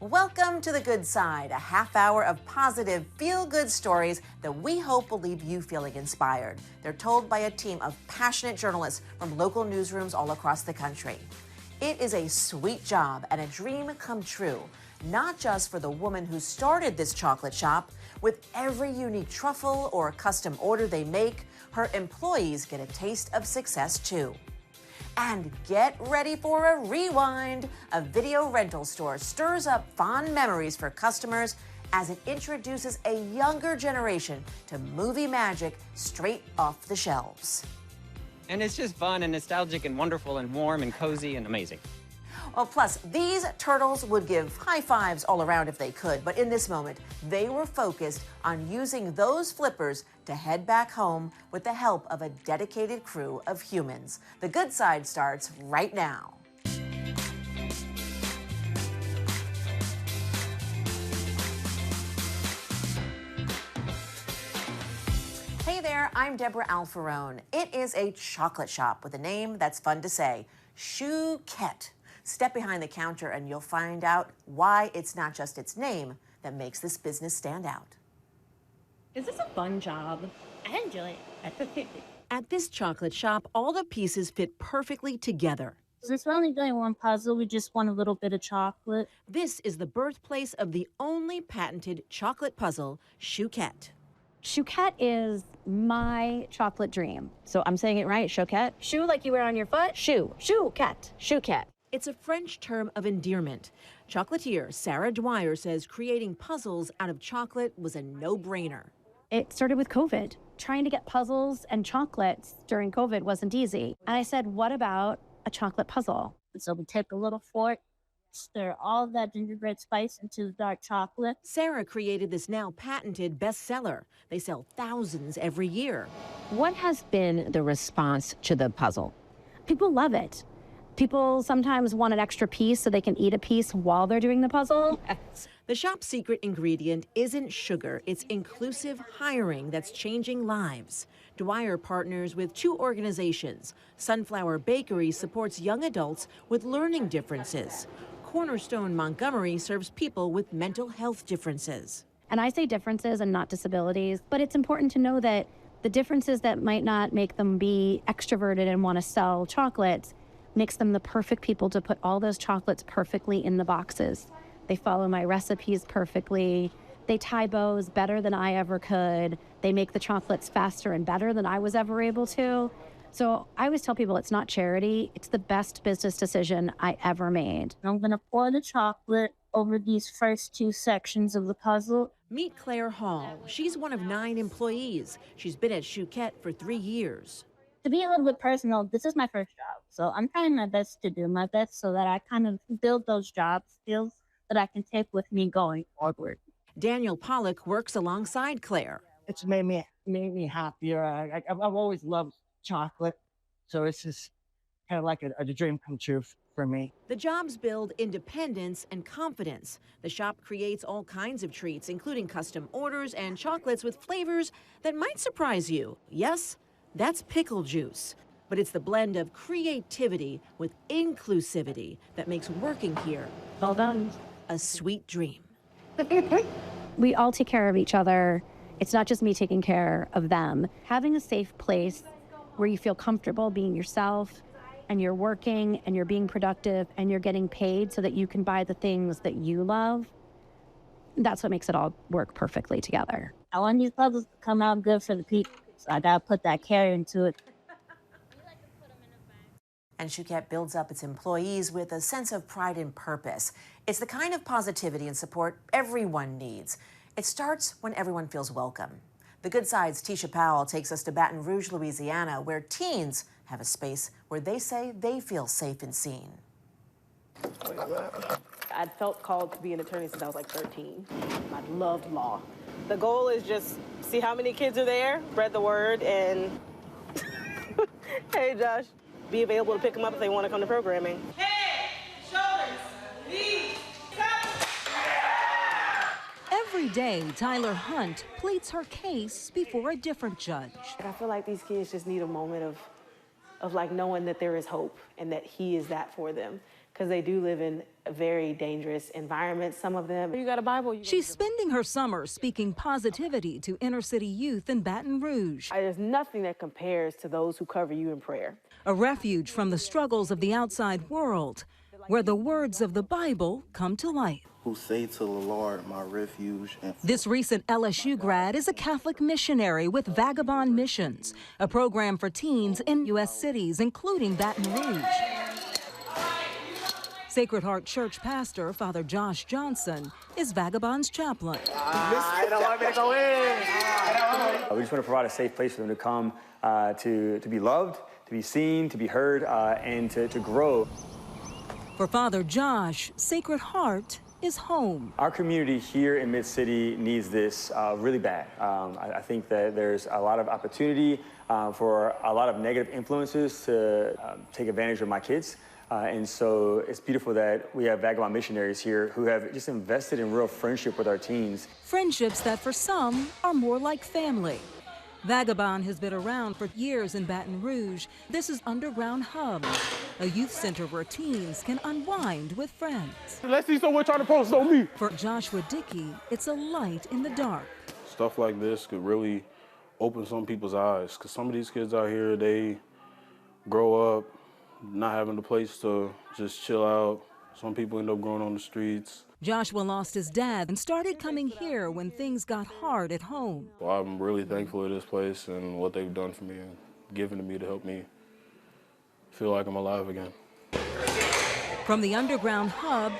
Welcome to The Good Side, a half hour of positive, feel-good stories that we hope will leave you feeling inspired. They're told by a team of passionate journalists from local newsrooms all across the country. It is a sweet job and a dream come true, not just for the woman who started this chocolate shop. With every unique truffle or custom order they make, her employees get a taste of success too. And get ready for a rewind. A video rental store stirs up fond memories for customers as it introduces a younger generation to movie magic straight off the shelves. And it's just fun and nostalgic and wonderful and warm and cozy and amazing. Well, plus, these turtles would give high fives all around if they could, but in this moment, they were focused on using those flippers to head back home with the help of a dedicated crew of humans. The Good Side starts right now. Hey there, I'm Debra Alfarone. It is a chocolate shop with a name that's fun to say, Chouquette. Step behind the counter and you'll find out why it's not just its name that makes this business stand out. Is this a fun job? I enjoy it. At this chocolate shop, all the pieces fit perfectly together. Since we're only doing one puzzle, we just want a little bit of chocolate. This is the birthplace of the only patented chocolate puzzle, Chouquette. Chouquette is my chocolate dream. So I'm saying it right, Chouquette? Shoe like you wear on your foot? Shoe. Chouquette. Chouquette. It's a French term of endearment. Chocolatier Sarah Dwyer says creating puzzles out of chocolate was a no-brainer. It started with COVID. Trying to get puzzles and chocolates during COVID wasn't easy. And I said, what about a chocolate puzzle? So we take a little fork, stir all of that gingerbread spice into the dark chocolate. Sarah created this now patented bestseller. They sell thousands every year. What has been the response to the puzzle? People love it. People sometimes want an extra piece so they can eat a piece while they're doing the puzzle. The shop's secret ingredient isn't sugar, it's inclusive hiring that's changing lives. Dwyer partners with two organizations. Sunflower Bakery supports young adults with learning differences. Cornerstone Montgomery serves people with mental health differences. And I say differences and not disabilities, but it's important to know that the differences that might not make them be extroverted and want to sell chocolates makes them the perfect people to put all those chocolates perfectly in the boxes. They follow my recipes perfectly. They tie bows better than I ever could. They make the chocolates faster and better than I was ever able to. So I always tell people it's not charity. It's the best business decision I ever made. I'm going to pour the chocolate over these first two sections of the puzzle. Meet Claire Hall. She's one of 9 employees. She's been at Chouquette for 3 years. To be a little bit personal, this is my first job. So I'm trying my best to do my best so that I kind of build those job skills that I can take with me going forward. Daniel Pollock works alongside Claire. It's made me happier. I've always loved chocolate, so it's just kind of like a dream come true for me. The jobs build independence and confidence. The shop creates all kinds of treats, including custom orders and chocolates with flavors that might surprise you. Yes, that's pickle juice. But it's the blend of creativity with inclusivity that makes working here Well done. a sweet dream. We all take care of each other. It's not just me taking care of them. Having a safe place where you feel comfortable being yourself and you're working and you're being productive and you're getting paid so that you can buy the things that you love, that's what makes it all work perfectly together. I want these puzzles to come out good for the people, so I got to put that care into it. And Chouquette builds up its employees with a sense of pride and purpose. It's the kind of positivity and support everyone needs. It starts when everyone feels welcome. The Good Side's Tisha Powell takes us to Baton Rouge, Louisiana, where teens have a space where they say they feel safe and seen. I'd felt called to be an attorney since I was like 13. I loved law. The goal is just see how many kids are there, spread the word, and hey, Josh, be available to pick them up if they want to come to programming. Head, shoulders, knees, top. Every day, Tyler Hunt pleads her case before a different judge. I feel like these kids just need a moment of like knowing that there is hope and that he is that for them, because they do live in very dangerous environments, some of them. You got a Bible? She's spending her summer speaking positivity to inner city youth in Baton Rouge. There's nothing that compares to those who cover you in prayer. A refuge from the struggles of the outside world, where the words of the Bible come to life. Who say to the Lord, my refuge. This recent LSU grad is a Catholic missionary with Vagabond Missions, a program for teens in U.S. cities, including Baton Rouge. Sacred Heart Church pastor, Father Josh Johnson, is Vagabond's chaplain. I don't want me to go in. We just want to provide a safe place for them to come to be loved, to be seen, to be heard, and to grow. For Father Josh, Sacred Heart is home. Our community here in Mid-City needs this really bad. I think that there's a lot of opportunity for a lot of negative influences to take advantage of my kids. And so it's beautiful that we have Vagabond missionaries here who have just invested in real friendship with our teens. Friendships that for some are more like family. Vagabond has been around for years in Baton Rouge. This is Underground Hub, a youth center where teens can unwind with friends. Let's see someone trying to post on me. For Joshua Dickey, it's a light in the dark. Stuff like this could really open some people's eyes, because some of these kids out here, they grow up not having a place to just chill out. Some people end up growing on the streets. Joshua lost his dad and started coming here when things got hard at home. Well, I'm really thankful for this place and what they've done for me and given to me to help me feel like I'm alive again. From the Underground Hub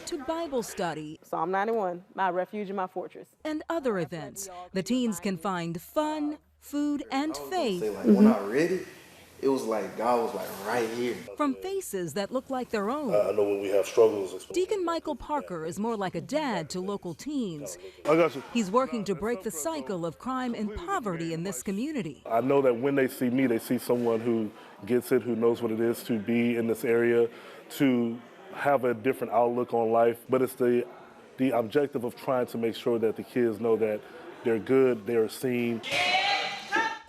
to Bible study. Psalm 91, my refuge and my fortress. And other events. The teens can find fun, food, and faith. When I read it, it was like God was like right here. From faces that look like their own. I know when we have struggles. Deacon Michael Parker is more like a dad to local teens. I got you. He's working to break the cycle of crime and poverty in this community. I know that when they see me, they see someone who gets it, who knows what it is to be in this area, to have a different outlook on life. But it's the objective of trying to make sure that the kids know that they're good, they're seen.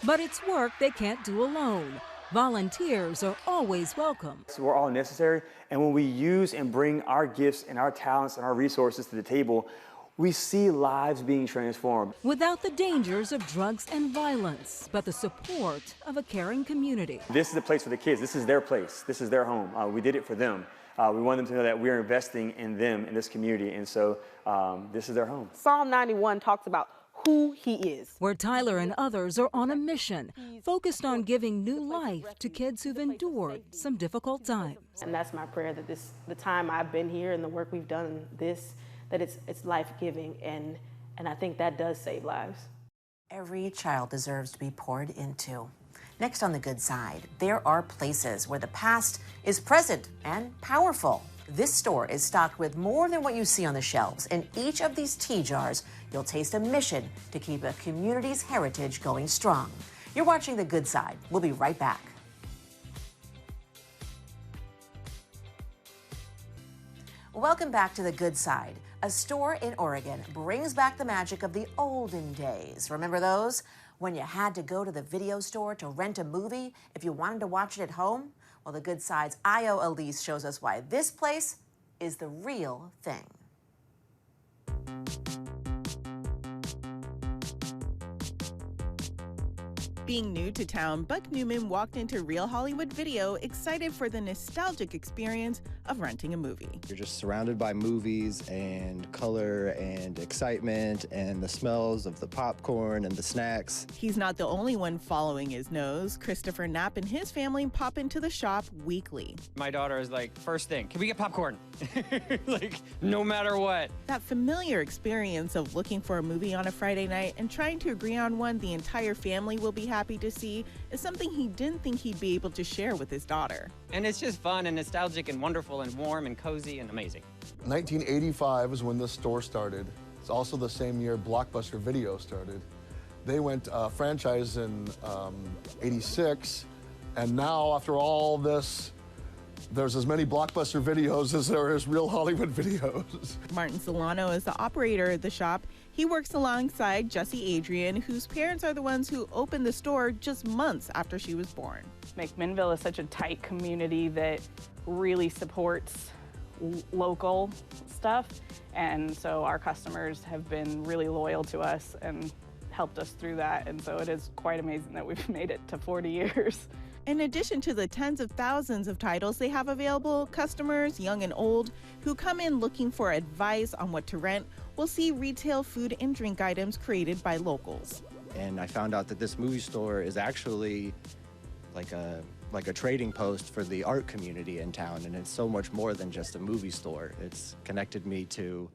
But it's work they can't do alone. Volunteers are always welcome. So we're all necessary, and when we use and bring our gifts and our talents and our resources to the table, we see lives being transformed. Without the dangers of drugs and violence, but the support of a caring community. This is the place for the kids. This is their place. This is their home. We did it for them. We want them to know that we're investing in them, in this community, and so this is their home. Psalm 91 talks about who he is. Where Tyler and others are on a mission, focused on giving new life to kids who've endured some difficult times. And that's my prayer, that the time I've been here and the work we've done, that it's life-giving, and I think that does save lives. Every child deserves to be poured into. Next on The Good Side, there are places where the past is present and powerful. This store is stocked with more than what you see on the shelves. In each of these tea jars, you'll taste a mission to keep a community's heritage going strong. You're watching The Good Side. We'll be right back. Welcome back to The Good Side. A store in Oregon brings back the magic of the olden days. Remember those? When you had to go to the video store to rent a movie if you wanted to watch it at home? Well, The Good Side's Io Elise shows us why this place is the real thing. Being new to town, Buck Newman walked into Real Hollywood Video excited for the nostalgic experience of renting a movie. You're just surrounded by movies and color and excitement and the smells of the popcorn and the snacks. He's not the only one following his nose. Christopher Knapp and his family pop into the shop weekly. My daughter is like, first thing, can we get popcorn? Like, no matter what. That familiar experience of looking for a movie on a Friday night and trying to agree on one the entire family will be happy to see is something he didn't think he'd be able to share with his daughter. And it's just fun and nostalgic and wonderful and warm and cozy and amazing. 1985 is when this store started. It's also the same year Blockbuster Video started. They went franchise in 86, and now after all this, there's as many Blockbuster Videos as there is Real Hollywood Videos. Martin Solano is the operator of the shop. He works alongside Jessie Adrian, whose parents are the ones who opened the store just months after she was born. McMinnville is such a tight community that really supports local stuff. And so our customers have been really loyal to us and helped us through that. And so it is quite amazing that we've made it to 40 years. In addition to the tens of thousands of titles they have available, customers, young and old, who come in looking for advice on what to rent will see retail food and drink items created by locals. And I found out that this movie store is actually like a trading post for the art community in town, and it's so much more than just a movie store. It's connected me to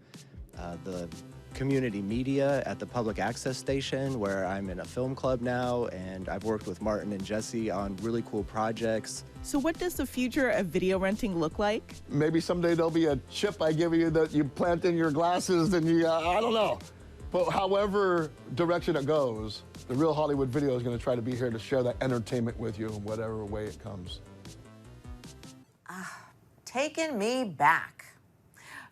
the community media at the public access station, where I'm in a film club now, and I've worked with Martin and Jesse on really cool projects. So what does the future of video renting look like? Maybe someday there'll be a chip I give you that you plant in your glasses and you, I don't know. But however direction it goes, the Real Hollywood Video is going to try to be here to share that entertainment with you in whatever way it comes. Taking me back.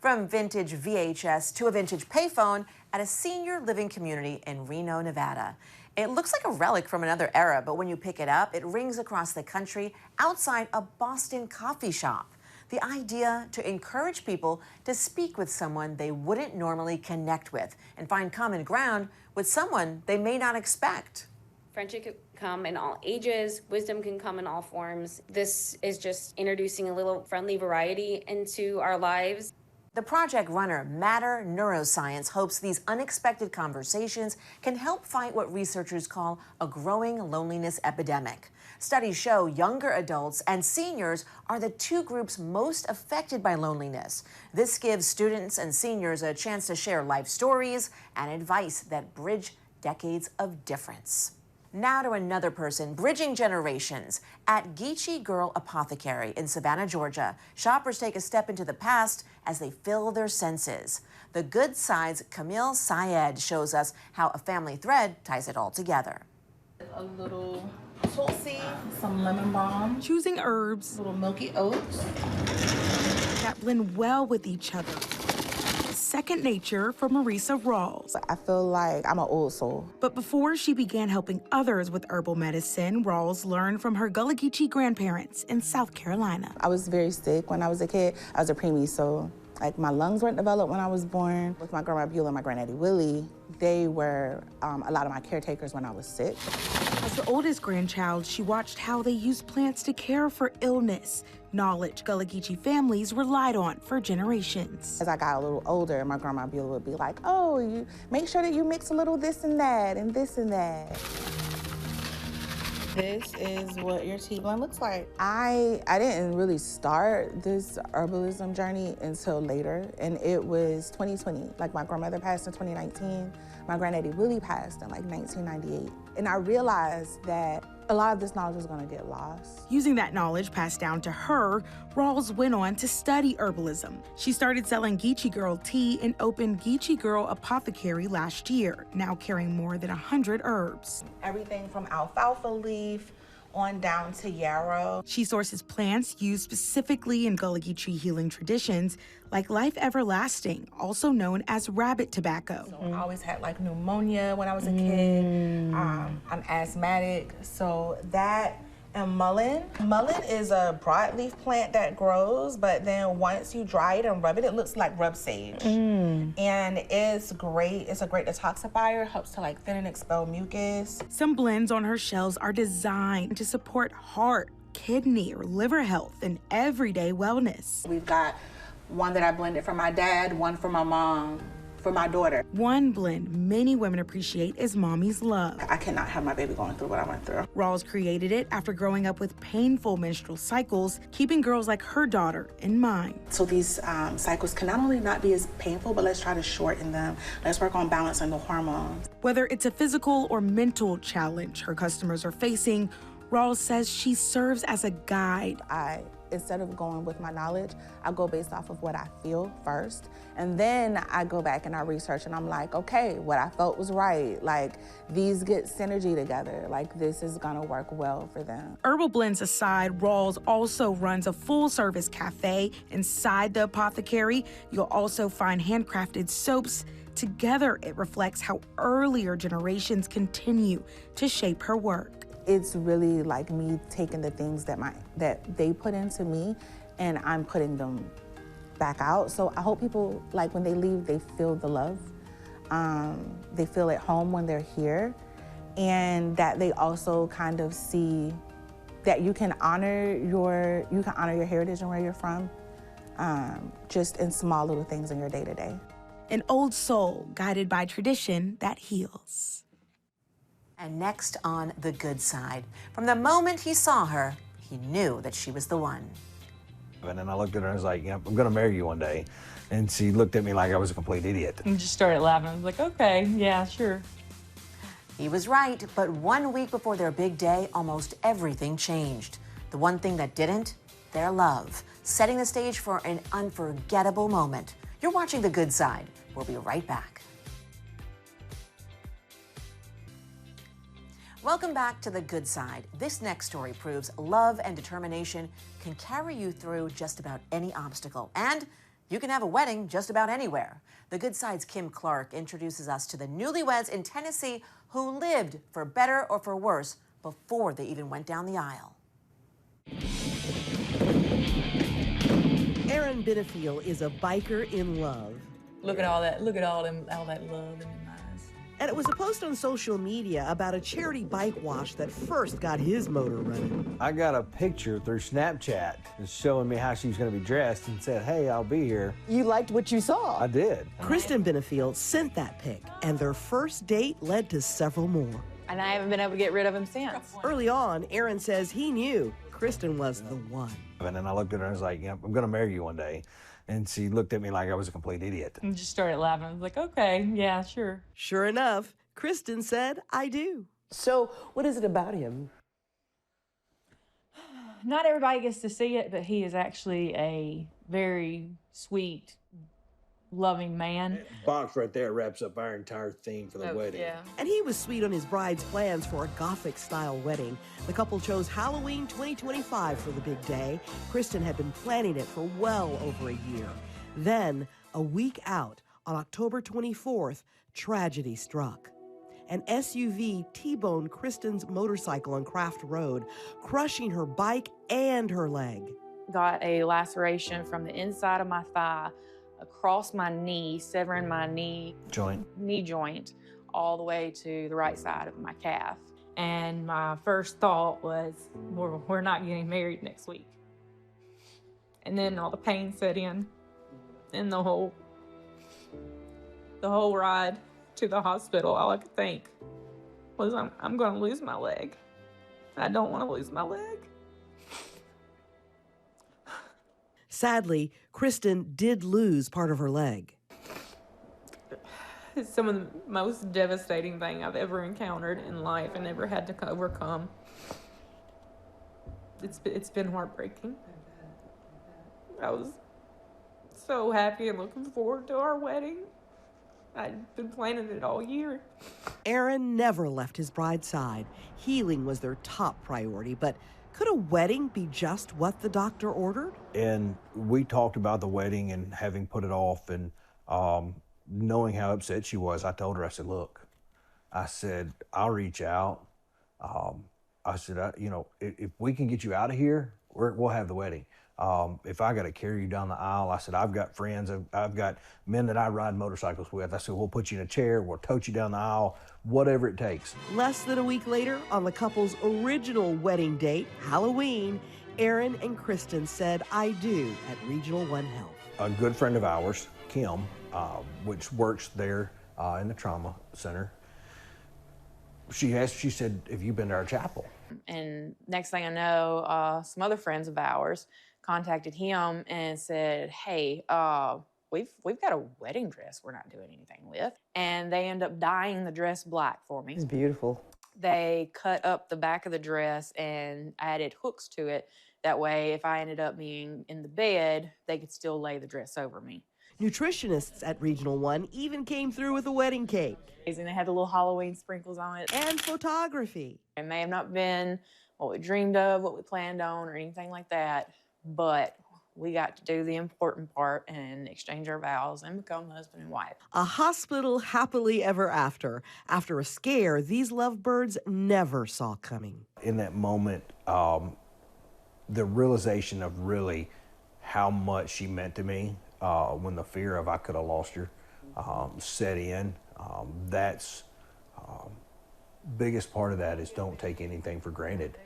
From vintage VHS to a vintage payphone at a senior living community in Reno, Nevada. It looks like a relic from another era, but when you pick it up, it rings across the country outside a Boston coffee shop. The idea to encourage people to speak with someone they wouldn't normally connect with and find common ground with someone they may not expect. Friendship can come in all ages, wisdom can come in all forms. This is just introducing a little friendly variety into our lives. The project runner, Matter Neuroscience, hopes these unexpected conversations can help fight what researchers call a growing loneliness epidemic. Studies show younger adults and seniors are the two groups most affected by loneliness. This gives students and seniors a chance to share life stories and advice that bridge decades of difference. Now to another person bridging generations. At Geechee Girl Apothecary in Savannah, Georgia, shoppers take a step into the past as they fill their senses. The Good Side's Camille Syed shows us how a family thread ties it all together. A little tulsi, some lemon balm. Choosing herbs. Little milky oats. That blend well with each other. Second nature for Marisa Rawls. I feel like I'm an old soul. But before she began helping others with herbal medicine, Rawls learned from her Gullah Geechee grandparents in South Carolina. I was very sick when I was a kid. I was a preemie, so like my lungs weren't developed when I was born. With my grandma Beulah and my granddaddy Willie, they were a lot of my caretakers when I was sick. As the oldest grandchild, she watched how they used plants to care for illness, knowledge Gullah Geechee families relied on for generations. As I got a little older, my grandma Beulah would be like, oh, you make sure that you mix a little this and that and this and that. This is what your tea blend looks like. I didn't really start this herbalism journey until later, and it was 2020. Like my grandmother passed in 2019, my granddaddy Willie passed in like 1998. And I realized that a lot of this knowledge was gonna get lost. Using that knowledge passed down to her, Rawls went on to study herbalism. She started selling Geechee Girl tea and opened Geechee Girl Apothecary last year, now carrying more than 100 herbs. Everything from alfalfa leaf on down to yarrow. She sources plants used specifically in Gullah Geechee healing traditions, like Life Everlasting, also known as rabbit tobacco. So I always had like pneumonia when I was a kid. I'm asthmatic, so that and mullein. Mullein is a broadleaf plant that grows, but then once you dry it and rub it, it looks like rub sage. And it's great. It's a great detoxifier, helps to like thin and expel mucus. Some blends on her shelves are designed to support heart, kidney, or liver health and everyday wellness. We've got one that I blended for my dad, one for my mom, for my daughter. One blend many women appreciate is Mommy's Love. I cannot have my baby going through what I went through. Rawls created it after growing up with painful menstrual cycles, keeping girls like her daughter in mind. So these cycles can not only not be as painful, but let's try to shorten them. Let's work on balancing the hormones. Whether it's a physical or mental challenge her customers are facing, Rawls says she serves as a guide. Instead of going with my knowledge, I go based off of what I feel first. And then I go back and I research and I'm like, okay, what I felt was right. Like these get synergy together. Like this is gonna work well for them. Herbal blends aside, Rawls also runs a full-service cafe inside the apothecary. You'll also find handcrafted soaps. Together, it reflects how earlier generations continue to shape her work. It's really like me taking the things that they put into me and I'm putting them back out. So I hope people, like when they leave, they feel the love. They feel at home when they're here, and that they also kind of see that you can honor your heritage and where you're from, just in small little things in your day-to-day. An old soul guided by tradition that heals. And next on The Good Side, from the moment he saw her, he knew that she was the one. And then I looked at her and was like, yeah, I'm gonna marry you one day. And she looked at me like I was a complete idiot. And just started laughing. I was like, okay, yeah, sure. He was right, but 1 week before their big day, almost everything changed. The one thing that didn't, their love, setting the stage for an unforgettable moment. You're watching The Good Side. We'll be right back. Welcome back to The Good Side. This next story proves love and determination can carry you through just about any obstacle. And you can have a wedding just about anywhere. The Good Side's Kim Clark introduces us to the newlyweds in Tennessee who lived for better or for worse before they even went down the aisle. Aaron Benefiel is a biker in love. Look at all that. Look at all that love in them eyes. And it was a post on social media about a charity bike wash that first got his motor running. I got a picture through Snapchat showing me how she was gonna be dressed and said, hey, I'll be here. You liked what you saw? I did. Kristen Benefiel sent that pic, and their first date led to several more. And I haven't been able to get rid of him since. Early on, Aaron says he knew Kristen was the one. And then I looked at her and was like, yeah, I'm gonna marry you one day. And she looked at me like I was a complete idiot. And just started laughing. I was like, okay, yeah, sure. Sure enough, Kristen said, I do. So what is it about him? Not everybody gets to see it, but he is actually a very sweet, loving man. Box right there wraps up our entire theme for the wedding. Yeah. And he was sweet on his bride's plans for a Gothic-style wedding. The couple chose Halloween 2025 for the big day. Kristen had been planning it for well over a year. Then, a week out, on October 24th, tragedy struck. An SUV T-boned Kristen's motorcycle on Craft Road, crushing her bike and her leg. Got a laceration from the inside of my thigh across my knee, severing my knee joint all the way to the right side of my calf. And my first thought was, we're not getting married next week. And then all the pain set in, and the whole ride to the hospital, all I could think was, I'm going to lose my leg. I don't want to lose my leg. Sadly, Kristen did lose part of her leg. It's some of the most devastating thing I've ever encountered in life and ever had to overcome. It's been heartbreaking. I was so happy and looking forward to our wedding. I'd been planning it all year. Aaron never left his bride's side. Healing was their top priority, but could a wedding be just what the doctor ordered? And we talked about the wedding and having put it off, and knowing how upset she was, I told her, I said, look, I said, I'll reach out. I said, if we can get you out of here, we'll have the wedding. If I got to carry you down the aisle, I said, I've got friends, I've got men that I ride motorcycles with. I said, we'll put you in a chair, we'll tote you down the aisle, whatever it takes. Less than a week later, on the couple's original wedding date, Halloween, Aaron and Kristen said, I do at Regional One Health. A good friend of ours, Kim, which works there in the trauma center, she said, have you been to our chapel? And next thing I know, some other friends of ours contacted him and said, hey, we've got a wedding dress we're not doing anything with. And they end up dyeing the dress black for me. It's beautiful. They cut up the back of the dress and added hooks to it. That way, if I ended up being in the bed, they could still lay the dress over me. Nutritionists at Regional One even came through with a wedding cake. And they had the little Halloween sprinkles on it. And photography. It may have not been what we dreamed of, what we planned on, or anything like that, but we got to do the important part and exchange our vows and become husband and wife. A hospital happily ever after a scare these lovebirds never saw coming. In that moment, the realization of really how much she meant to me, when the fear of I could have lost her set in. That's biggest part of that is don't take anything for granted.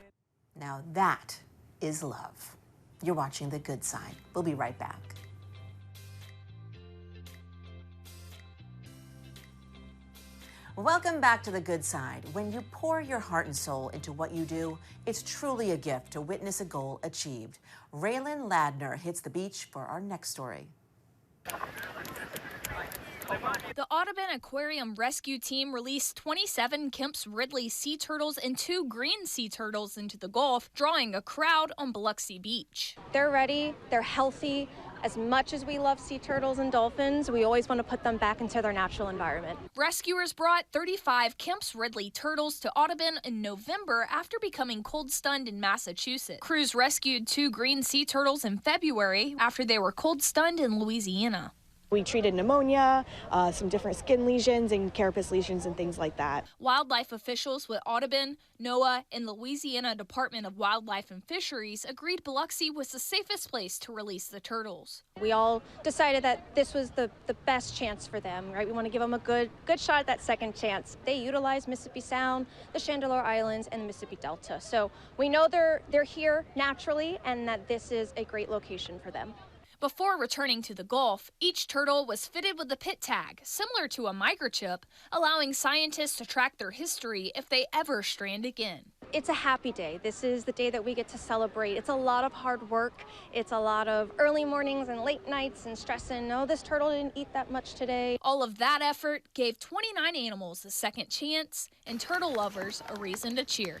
Now that is love. You're watching The Good Side. We'll be right back. Welcome back to The Good Side. When you pour your heart and soul into what you do, it's truly a gift to witness a goal achieved. Raylan Ladner hits the beach for our next story. The Audubon Aquarium Rescue Team released 27 Kemp's Ridley sea turtles and 2 green sea turtles into the Gulf, drawing a crowd on Biloxi Beach. They're ready, they're healthy. As much as we love sea turtles and dolphins, we always want to put them back into their natural environment. Rescuers brought 35 Kemp's Ridley turtles to Audubon in November after becoming cold stunned in Massachusetts. Crews rescued 2 green sea turtles in February after they were cold stunned in Louisiana. We treated pneumonia, some different skin lesions and carapace lesions and things like that. Wildlife officials with Audubon, NOAA, and the Louisiana Department of Wildlife and Fisheries agreed Biloxi was the safest place to release the turtles. We all decided that this was the best chance for them, right? We want to give them a good shot at that second chance. They utilize Mississippi Sound, the Chandeleur Islands, and the Mississippi Delta. So we know they're here naturally and that this is a great location for them. Before returning to the Gulf, each turtle was fitted with a pit tag, similar to a microchip, allowing scientists to track their history if they ever strand again. It's a happy day. This is the day that we get to celebrate. It's a lot of hard work. It's a lot of early mornings and late nights and stressing, oh, this turtle didn't eat that much today. All of that effort gave 29 animals a second chance and turtle lovers a reason to cheer.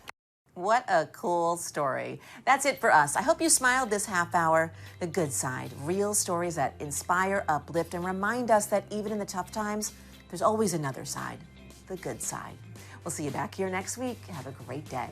What a cool story. That's it for us. I hope you smiled this half hour. The Good Side, real stories that inspire, uplift, and remind us that even in the tough times, there's always another side, the good side. We'll see you back here next week. Have a great day.